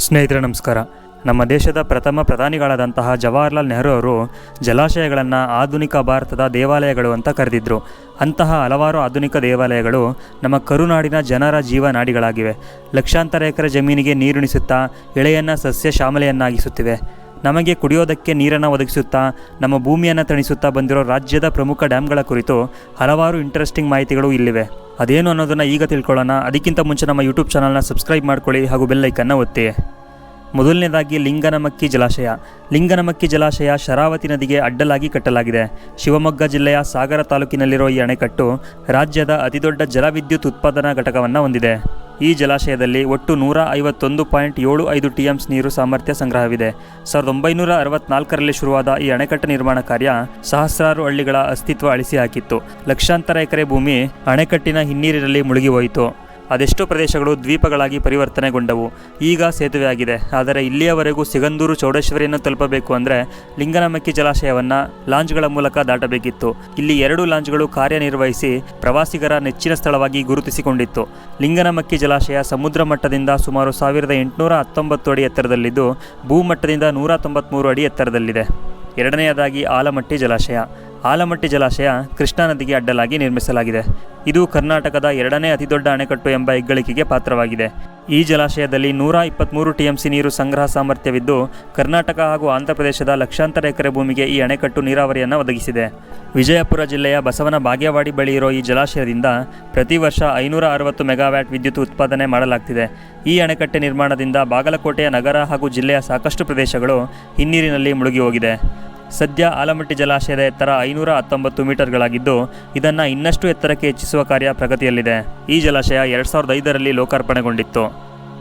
ಸ್ನೇಹಿತರೆ ನಮಸ್ಕಾರ. ನಮ್ಮ ದೇಶದ ಪ್ರಥಮ ಪ್ರಧಾನಿಗಳಾದಂತಹ ಜವಾಹರ್ಲಾಲ್ ನೆಹರು ಅವರು ಜಲಾಶಯಗಳನ್ನು ಆಧುನಿಕ ಭಾರತದ ದೇವಾಲಯಗಳು ಅಂತ ಕರೆದಿದ್ದರು. ಅಂತಹ ಹಲವಾರು ಆಧುನಿಕ ದೇವಾಲಯಗಳು ನಮ್ಮ ಕರುನಾಡಿನ ಜನರ ಜೀವನಾಡಿಗಳಾಗಿವೆ. ಲಕ್ಷಾಂತರ ಎಕರೆ ಜಮೀನಿಗೆ ನೀರುಣಿಸುತ್ತಾ ಎಳೆಯನ್ನು ಸಸ್ಯ ಶ್ಯಾಮಲೆಯನ್ನಾಗಿಸುತ್ತಿವೆ. ನಮಗೆ ಕುಡಿಯೋದಕ್ಕೆ ನೀರನ್ನು ಒದಗಿಸುತ್ತಾ ನಮ್ಮ ಭೂಮಿಯನ್ನು ತಣಿಸುತ್ತಾ ಬಂದಿರೋ ರಾಜ್ಯದ ಪ್ರಮುಖ ಡ್ಯಾಮ್ಗಳ ಕುರಿತು ಹಲವಾರು ಇಂಟ್ರೆಸ್ಟಿಂಗ್ ಮಾಹಿತಿಗಳು ಇಲ್ಲಿವೆ. ಅದೇನು ಅನ್ನೋದನ್ನು ಈಗ ತಿಳ್ಕೊಳ್ಳೋಣ. ಅದಕ್ಕಿಂತ ಮುಂಚೆ ನಮ್ಮ ಯೂಟ್ಯೂಬ್ ಚಾನಲ್ನ ಸಬ್ಸ್ಕ್ರೈಬ್ ಮಾಡ್ಕೊಳ್ಳಿ ಹಾಗೂ ಬೆಲ್ ಐಕನ್ನ ಒತ್ತಿ. ಮೊದಲನೇದಾಗಿ ಲಿಂಗನಮಕ್ಕಿ ಜಲಾಶಯ. ಲಿಂಗನಮಕ್ಕಿ ಜಲಾಶಯ ಶರಾವತಿ ನದಿಗೆ ಅಡ್ಡಲಾಗಿ ಕಟ್ಟಲಾಗಿದೆ. ಶಿವಮೊಗ್ಗ ಜಿಲ್ಲೆಯ ಸಾಗರ ತಾಲೂಕಿನಲ್ಲಿರೋ ಈ ಅಣೆಕಟ್ಟು ರಾಜ್ಯದ ಅತಿದೊಡ್ಡ ಜಲವಿದ್ಯುತ್ ಉತ್ಪಾದನಾ ಘಟಕವನ್ನು ಹೊಂದಿದೆ. ಈ ಜಲಾಶಯದಲ್ಲಿ ಒಟ್ಟು 151.75 TMS ನೀರು ಸಾಮರ್ಥ್ಯ ಸಂಗ್ರಹವಿದೆ. 1964ರಲ್ಲಿ ಶುರುವಾದ ಈ ಅಣೆಕಟ್ಟು ನಿರ್ಮಾಣ ಕಾರ್ಯ ಸಹಸ್ರಾರು ಹಳ್ಳಿಗಳ ಅಸ್ತಿತ್ವ ಅಳಿಸಿ ಹಾಕಿತ್ತು. ಲಕ್ಷಾಂತರ ಎಕರೆ ಭೂಮಿ ಅಣೆಕಟ್ಟಿನ ಹಿನ್ನೀರಿನಲ್ಲಿ ಮುಳುಗಿ ಹೋಯಿತು. ಅದೆಷ್ಟೋ ಪ್ರದೇಶಗಳು ದ್ವೀಪಗಳಾಗಿ ಪರಿವರ್ತನೆಗೊಂಡವು. ಈಗ ಸೇತುವೆ ಆಗಿದೆ. ಆದರೆ ಇಲ್ಲಿಯವರೆಗೂ ಸಿಗಂದೂರು ಚೌಡೇಶ್ವರಿಯನ್ನು ತಲುಪಬೇಕು ಅಂದರೆ ಲಿಂಗನಮಕ್ಕಿ ಜಲಾಶಯವನ್ನು ಲಾಂಚ್ಗಳ ಮೂಲಕ ದಾಟಬೇಕಿತ್ತು. ಇಲ್ಲಿ 2 ಲಾಂಚ್ಗಳು ಕಾರ್ಯನಿರ್ವಹಿಸಿ ಪ್ರವಾಸಿಗರ ನೆಚ್ಚಿನ ಸ್ಥಳವಾಗಿ ಗುರುತಿಸಿಕೊಂಡಿತ್ತು. ಲಿಂಗನಮಕ್ಕಿ ಜಲಾಶಯ ಸಮುದ್ರ ಮಟ್ಟದಿಂದ ಸುಮಾರು 1819 ಅಡಿ ಎತ್ತರದಲ್ಲಿದ್ದು ಭೂಮಟ್ಟದಿಂದ 193 ಅಡಿ ಎತ್ತರದಲ್ಲಿದೆ. ಎರಡನೆಯದಾಗಿ ಆಲಮಟ್ಟಿ ಜಲಾಶಯ. ಆಲಮಟ್ಟಿ ಜಲಾಶಯ ಕೃಷ್ಣಾ ನದಿಗೆ ಅಡ್ಡಲಾಗಿ ನಿರ್ಮಿಸಲಾಗಿದೆ. ಇದು ಕರ್ನಾಟಕದ 2ನೇ ಅತಿದೊಡ್ಡ ಅಣೆಕಟ್ಟು ಎಂಬ ಹೆಗ್ಗಳಿಕೆಗೆ ಪಾತ್ರವಾಗಿದೆ. ಈ ಜಲಾಶಯದಲ್ಲಿ 123 TMC ನೀರು ಸಂಗ್ರಹ ಸಾಮರ್ಥ್ಯವಿದ್ದು ಕರ್ನಾಟಕ ಹಾಗೂ ಆಂಧ್ರಪ್ರದೇಶದ ಲಕ್ಷಾಂತರ ಎಕರೆ ಭೂಮಿಗೆ ಈ ಅಣೆಕಟ್ಟು ನೀರಾವರಿಯನ್ನು ಒದಗಿಸಿದೆ. ವಿಜಯಪುರ ಜಿಲ್ಲೆಯ ಬಸವನ ಬಾಗೇವಾಡಿ ಬಳಿ ಇರೋ ಈ ಜಲಾಶಯದಿಂದ ಪ್ರತಿ ವರ್ಷ 560 ಮೆಗಾವ್ಯಾಟ್ ವಿದ್ಯುತ್ ಉತ್ಪಾದನೆ ಮಾಡಲಾಗ್ತಿದೆ. ಈ ಅಣೆಕಟ್ಟೆ ನಿರ್ಮಾಣದಿಂದ ಬಾಗಲಕೋಟೆಯ ನಗರ ಹಾಗೂ ಜಿಲ್ಲೆಯ ಸಾಕಷ್ಟು ಪ್ರದೇಶಗಳು ಹಿನ್ನೀರಿನಲ್ಲಿ ಮುಳುಗಿ ಹೋಗಿದೆ. ಸದ್ಯ ಆಲಮಟ್ಟಿ ಜಲಾಶಯದ ಎತ್ತರ 519 ಮೀಟರ್ಗಳಾಗಿದ್ದು ಇದನ್ನು ಇನ್ನಷ್ಟು ಎತ್ತರಕ್ಕೆ ಹೆಚ್ಚಿಸುವ ಕಾರ್ಯ ಪ್ರಗತಿಯಲ್ಲಿದೆ. ಈ ಜಲಾಶಯ 2005ರಲ್ಲಿ ಲೋಕಾರ್ಪಣೆಗೊಂಡಿತ್ತು.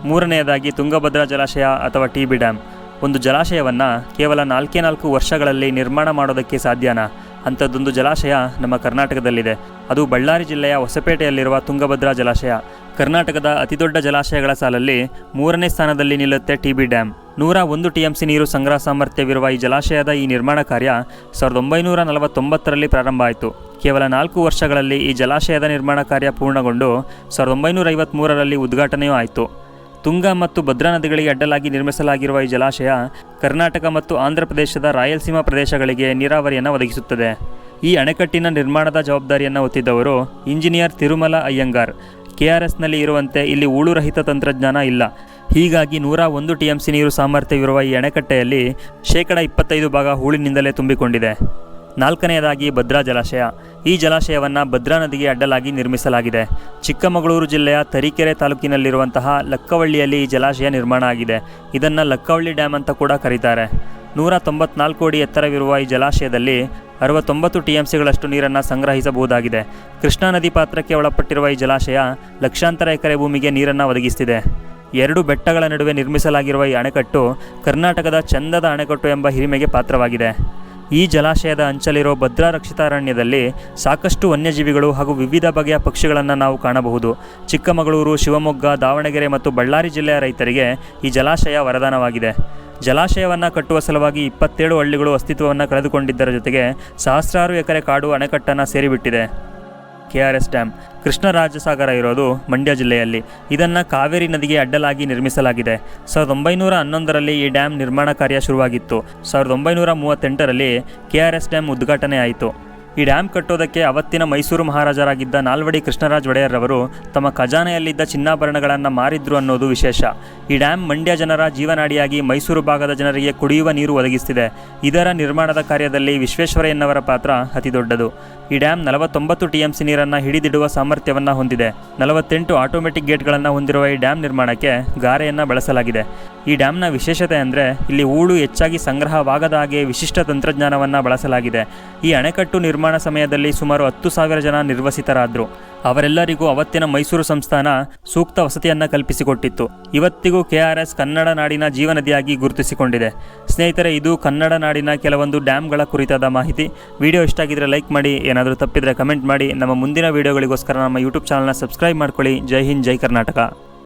ಮೂರನೆಯದಾಗಿ ತುಂಗಭದ್ರಾ ಜಲಾಶಯ ಅಥವಾ TB ಡ್ಯಾಮ್. ಒಂದು ಜಲಾಶಯವನ್ನು ಕೇವಲ 4 ವರ್ಷಗಳಲ್ಲಿ ನಿರ್ಮಾಣ ಮಾಡೋದಕ್ಕೆ ಸಾಧ್ಯನಾ? ಅಂಥದ್ದೊಂದು ಜಲಾಶಯ ನಮ್ಮ ಕರ್ನಾಟಕದಲ್ಲಿದೆ. ಅದು ಬಳ್ಳಾರಿ ಜಿಲ್ಲೆಯ ಹೊಸಪೇಟೆಯಲ್ಲಿರುವ ತುಂಗಭದ್ರಾ ಜಲಾಶಯ. ಕರ್ನಾಟಕದ ಅತಿದೊಡ್ಡ ಜಲಾಶಯಗಳ ಸಾಲಲ್ಲಿ 3ನೇ ಸ್ಥಾನದಲ್ಲಿ ನಿಲ್ಲುತ್ತೆ TB ಡ್ಯಾಮ್. 101 TMC ನೀರು ಸಂಗ್ರಹ ಸಾಮರ್ಥ್ಯವಿರುವ ಈ ಜಲಾಶಯದ ಈ ನಿರ್ಮಾಣ ಕಾರ್ಯ 1949ರಲ್ಲಿ ಪ್ರಾರಂಭ ಆಯಿತು. ಕೇವಲ 4 ವರ್ಷಗಳಲ್ಲಿ ಈ ಜಲಾಶಯದ ನಿರ್ಮಾಣ ಕಾರ್ಯ ಪೂರ್ಣಗೊಂಡು 1953ರಲ್ಲಿ ಉದ್ಘಾಟನೆಯೂ ಆಯಿತು. ತುಂಗಾ ಮತ್ತು ಭದ್ರಾ ನದಿಗಳಿಗೆ ಅಡ್ಡಲಾಗಿ ನಿರ್ಮಿಸಲಾಗಿರುವ ಈ ಜಲಾಶಯ ಕರ್ನಾಟಕ ಮತ್ತು ಆಂಧ್ರಪ್ರದೇಶದ ರಾಯಲಸೀಮಾ ಪ್ರದೇಶಗಳಿಗೆ ನೀರಾವರಿಯನ್ನು ಒದಗಿಸುತ್ತದೆ. ಈ ಅಣೆಕಟ್ಟಿನ ನಿರ್ಮಾಣದ ಜವಾಬ್ದಾರಿಯನ್ನು ಹೊತ್ತಿದ್ದವರು ಇಂಜಿನಿಯರ್ ತಿರುಮಲ ಅಯ್ಯಂಗಾರ್. KRSನಲ್ಲಿ ಇರುವಂತೆ ಇಲ್ಲಿ ಹೂಳುರಹಿತ ತಂತ್ರಜ್ಞಾನ ಇಲ್ಲ. ಹೀಗಾಗಿ 101 TMC ನೀರು ಸಾಮರ್ಥ್ಯವಿರುವ ಈ ಅಣೆಕಟ್ಟೆಯಲ್ಲಿ 25% ಹೂಳಿನಿಂದಲೇ ತುಂಬಿಕೊಂಡಿದೆ. ನಾಲ್ಕನೆಯದಾಗಿ ಭದ್ರಾ ಜಲಾಶಯ. ಈ ಜಲಾಶಯವನ್ನು ಭದ್ರಾ ನದಿಗೆ ಅಡ್ಡಲಾಗಿ ನಿರ್ಮಿಸಲಾಗಿದೆ. ಚಿಕ್ಕಮಗಳೂರು ಜಿಲ್ಲೆಯ ತರೀಕೆರೆ ತಾಲೂಕಿನಲ್ಲಿರುವಂತಹ ಲಕ್ಕವಳ್ಳಿಯಲ್ಲಿ ಈ ಜಲಾಶಯ ನಿರ್ಮಾಣ ಆಗಿದೆ. ಇದನ್ನು ಲಕ್ಕವಳ್ಳಿ ಡ್ಯಾಮ್ ಅಂತ ಕೂಡ ಕರೀತಾರೆ. 194 ಅಡಿ ಎತ್ತರವಿರುವ ಈ ಜಲಾಶಯದಲ್ಲಿ 69 TMCಗಳಷ್ಟು ನೀರನ್ನು ಸಂಗ್ರಹಿಸಬಹುದಾಗಿದೆ. ಕೃಷ್ಣಾ ನದಿ ಪಾತ್ರಕ್ಕೆ ಒಳಪಟ್ಟಿರುವ ಈ ಜಲಾಶಯ ಲಕ್ಷಾಂತರ ಎಕರೆ ಭೂಮಿಗೆ ನೀರನ್ನು ಒದಗಿಸ್ತಿದೆ. 2 ಬೆಟ್ಟಗಳ ನಡುವೆ ನಿರ್ಮಿಸಲಾಗಿರುವ ಈ ಅಣೆಕಟ್ಟು ಕರ್ನಾಟಕದ ಚಂದದ ಅಣೆಕಟ್ಟು ಎಂಬ ಹಿರಿಮೆಗೆ ಪಾತ್ರವಾಗಿದೆ. ಈ ಜಲಾಶಯದ ಅಂಚಲಿರೋ ಭದ್ರಾ ರಕ್ಷಿತಾರಣ್ಯದಲ್ಲಿ ಸಾಕಷ್ಟು ವನ್ಯಜೀವಿಗಳು ಹಾಗೂ ವಿವಿಧ ಬಗೆಯ ಪಕ್ಷಿಗಳನ್ನು ನಾವು ಕಾಣಬಹುದು. ಚಿಕ್ಕಮಗಳೂರು, ಶಿವಮೊಗ್ಗ, ದಾವಣಗೆರೆ ಮತ್ತು ಬಳ್ಳಾರಿ ಜಿಲ್ಲೆಯ ರೈತರಿಗೆ ಈ ಜಲಾಶಯ ವರದಾನವಾಗಿದೆ. ಜಲಾಶಯವನ್ನು ಕಟ್ಟುವ ಸಲುವಾಗಿ 27 ಹಳ್ಳಿಗಳು ಅಸ್ತಿತ್ವವನ್ನು ಕಳೆದುಕೊಂಡಿದ್ದರ ಜೊತೆಗೆ ಸಹಸ್ರಾರು ಎಕರೆ ಕಾಡು ಅಣೆಕಟ್ಟನ್ನು ಸೇರಿಬಿಟ್ಟಿದೆ. KRS dam. ಕೃಷ್ಣರಾಜಸಾಗರ ಇರೋದು ಮಂಡ್ಯ ಜಿಲ್ಲೆಯಲ್ಲಿ. ಇದನ್ನು ಕಾವೇರಿ ನದಿಗೆ ಅಡ್ಡಲಾಗಿ ನಿರ್ಮಿಸಲಾಗಿದೆ. 1911ರಲ್ಲಿ ಈ ಡ್ಯಾಮ್ ನಿರ್ಮಾಣ ಕಾರ್ಯ ಶುರುವಾಗಿತ್ತು. 1938ರಲ್ಲಿ KRS ಡ್ಯಾಮ್ ಉದ್ಘಾಟನೆ ಆಯಿತು. ಈ ಡ್ಯಾಮ್ ಕಟ್ಟೋದಕ್ಕೆ ಅವತ್ತಿನ ಮೈಸೂರು ಮಹಾರಾಜರಾಗಿದ್ದ ನಾಲ್ವಡಿ ಕೃಷ್ಣರಾಜ ಒಡೆಯರ್ರವರು ತಮ್ಮ ಖಜಾನೆಯಲ್ಲಿದ್ದ ಚಿನ್ನಾಭರಣಗಳನ್ನು ಮಾರಿದ್ರು ಅನ್ನೋದು ವಿಶೇಷ. ಈ ಡ್ಯಾಮ್ ಮಂಡ್ಯ ಜನರ ಜೀವನಾಡಿಯಾಗಿ ಮೈಸೂರು ಭಾಗದ ಜನರಿಗೆ ಕುಡಿಯುವ ನೀರು ಒದಗಿಸ್ತಿದೆ. ಇದರ ನಿರ್ಮಾಣದ ಕಾರ್ಯದಲ್ಲಿ ವಿಶ್ವೇಶ್ವರಯ್ಯನವರ ಪಾತ್ರ ಅತಿ ದೊಡ್ಡದು. ಈ ಡ್ಯಾಮ್ 49 TMC ನೀರನ್ನು ಹಿಡಿದಿಡುವ ಸಾಮರ್ಥ್ಯವನ್ನು ಹೊಂದಿದೆ. 48 ಆಟೋಮೆಟಿಕ್ ಗೇಟ್ಗಳನ್ನು ಹೊಂದಿರುವ ಈ ಡ್ಯಾಮ್ ನಿರ್ಮಾಣಕ್ಕೆ ಗಾರೆಯನ್ನು ಬಳಸಲಾಗಿದೆ. ಈ ಡ್ಯಾಮ್ನ ವಿಶೇಷತೆ ಅಂದರೆ ಇಲ್ಲಿ ಹೂಳು ಹೆಚ್ಚಾಗಿ ಸಂಗ್ರಹವಾಗದ ಹಾಗೆ ವಿಶಿಷ್ಟ ತಂತ್ರಜ್ಞಾನವನ್ನು ಬಳಸಲಾಗಿದೆ. ಈ ಅಣೆಕಟ್ಟು ನಿರ್ಮಾಣ ಸಮಯದಲ್ಲಿ ಸುಮಾರು 10,000 ಜನ ನಿರ್ವಸಿತರಾದರು. ಅವರೆಲ್ಲರಿಗೂ ಅವತ್ತಿನ ಮೈಸೂರು ಸಂಸ್ಥಾನ ಸೂಕ್ತ ವಸತಿಯನ್ನು ಕಲ್ಪಿಸಿಕೊಟ್ಟಿತ್ತು. ಇವತ್ತಿಗೂ KRS ಕನ್ನಡ ನಾಡಿನ ಜೀವನದಿಯಾಗಿ ಗುರುತಿಸಿಕೊಂಡಿದೆ. ಸ್ನೇಹಿತರೆ, ಇದು ಕನ್ನಡ ನಾಡಿನ ಕೆಲವೊಂದು ಡ್ಯಾಮ್ಗಳ ಕುರಿತಾದ ಮಾಹಿತಿ. ವಿಡಿಯೋ ಇಷ್ಟ ಆಗಿದ್ರೆ ಲೈಕ್ ಮಾಡಿ, ಏನಾದರೂ ತಪ್ಪಿದರೆ ಕಮೆಂಟ್ ಮಾಡಿ. ನಮ್ಮ ಮುಂದಿನ ವಿಡಿಯೋಗಳಿಗೋಸ್ಕರ ನಮ್ಮ ಯೂಟ್ಯೂಬ್ ಚಾನಲ್ನ ಸಬ್ಸ್ಕ್ರೈಬ್ ಮಾಡ್ಕೊಳ್ಳಿ. ಜೈ ಹಿಂದ್, ಜೈ ಕರ್ನಾಟಕ.